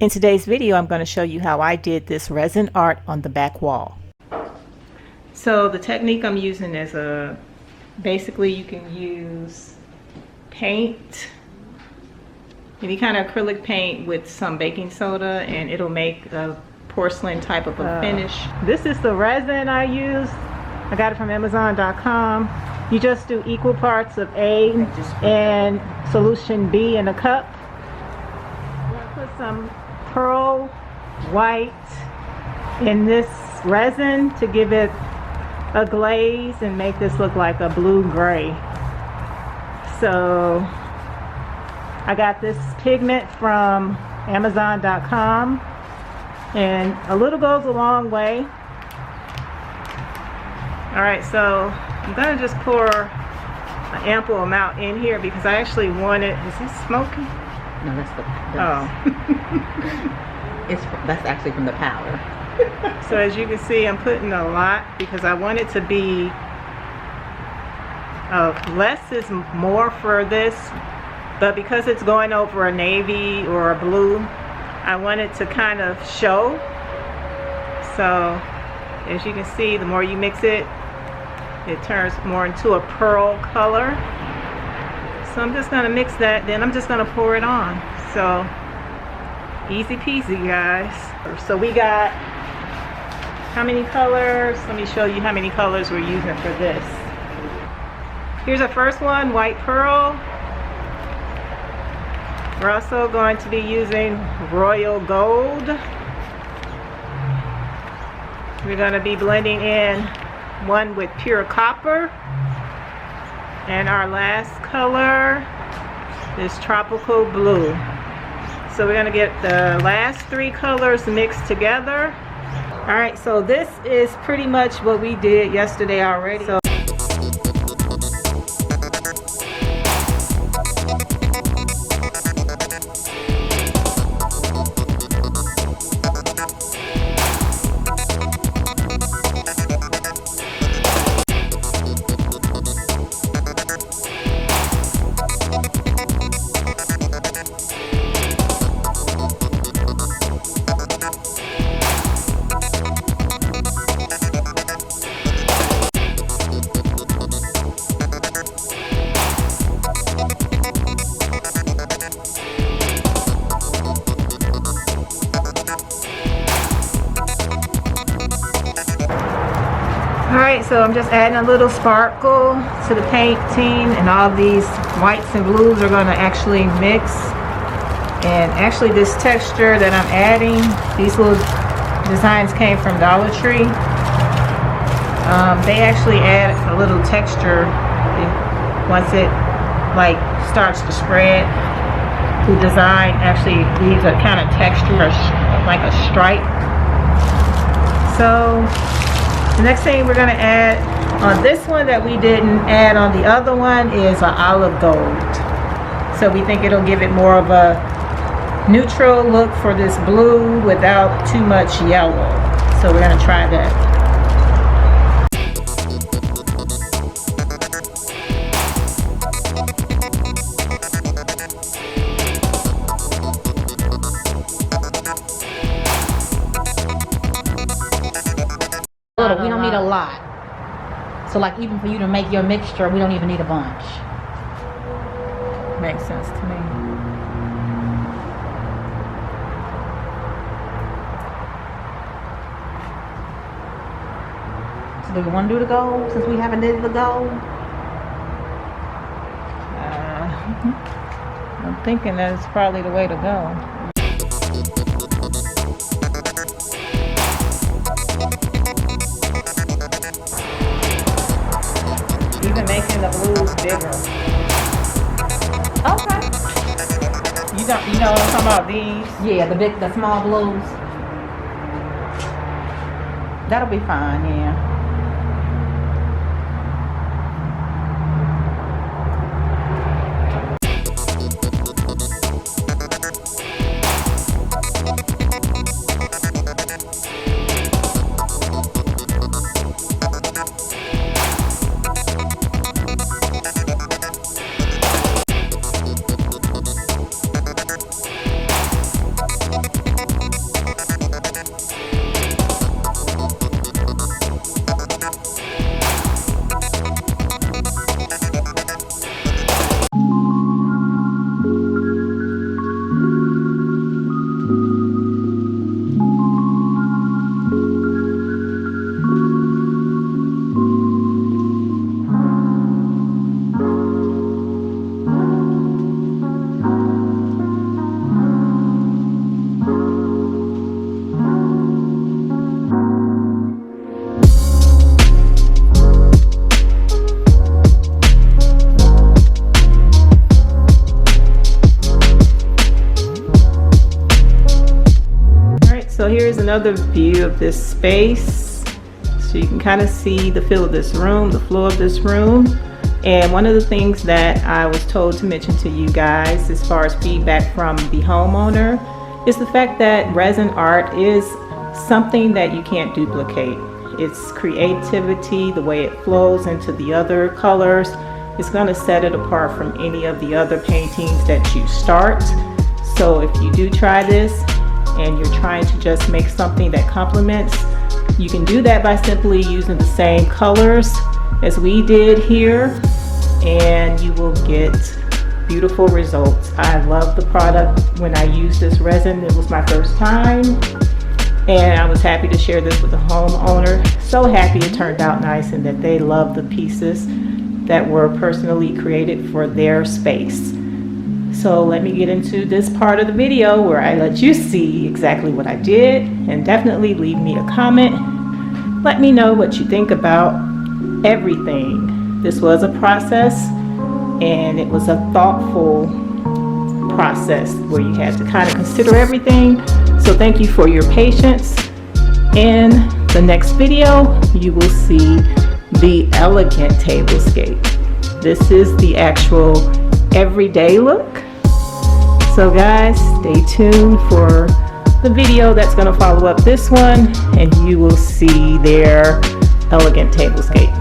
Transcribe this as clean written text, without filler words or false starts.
In today's video, I'm going to show you how I did this resin art on the back wall. So the technique I'm using is basically you can use paint, any kind of acrylic paint with some baking soda, and it'll make a porcelain type of a finish. This is the resin I used. I got it from Amazon.com. You just do equal parts of A and solution B in a cup. I'm going to put some pearl white in this resin to give it a glaze and make this look like a blue gray. So I got this pigment from Amazon.com, and a little goes a long way. Alright, so I'm going to just pour an ample amount in here because I actually wanted, is this smoky? No, that's the that's actually from the powder. So as you can see, I'm putting a lot because I want it to be less is more for this, but because it's going over a navy or a blue, I want it to kind of show. So as you can see, the more you mix it, it turns more into a pearl color. So I'm just gonna mix that, then I'm just gonna pour it on. So easy peasy, guys. So we got how many colors? Let me show you how many colors we're using for this. Here's our first one, white pearl. We're also going to be using royal gold. We're going to be blending in one with pure copper. And our last color is tropical blue. So we're going to get the last three colors mixed together. Alright, so this is pretty much what we did yesterday already. So alright, so I'm just adding a little sparkle to the painting, and all these whites and blues are going to actually mix. And actually this texture that I'm adding, these little designs came from Dollar Tree. They actually add a little texture once it like starts to spread. The design actually leaves a kind of texture like a stripe. So the next thing we're going to add on this one that we didn't add on the other one is an olive gold. So we think it'll give it more of a neutral look for this blue without too much yellow. So we're going to try that. We don't need a lot. So like even for you to make your mixture, we don't even need a bunch. Makes sense to me. So do we want to do the gold since we haven't did the gold? I'm thinking that's probably the way to go. Even making the blues bigger. Okay. You know what I'm talking about, these? Yeah, the small blues. That'll be fine, yeah. So here's another view of this space. So you can kind of see the feel of this room, the floor of this room. And one of the things that I was told to mention to you guys as far as feedback from the homeowner is the fact that resin art is something that you can't duplicate. It's creativity, the way it flows into the other colors. It's going to set it apart from any of the other paintings that you start. So if you do try this and you're trying to just make something that complements, you can do that by simply using the same colors as we did here, and you will get beautiful results. I love the product. When I used this resin, it was my first time, and I was happy to share this with the homeowner. So happy it turned out nice and that they love the pieces that were personally created for their space. So let me get into this part of the video where I let you see exactly what I did, and definitely leave me a comment. Let me know what you think about everything. This was a process, and it was a thoughtful process where you had to kind of consider everything. So thank you for your patience. In the next video, you will see the elegant tablescape. This is the actual everyday look. So guys, stay tuned for the video that's going to follow up this one, and you will see their elegant tablescape.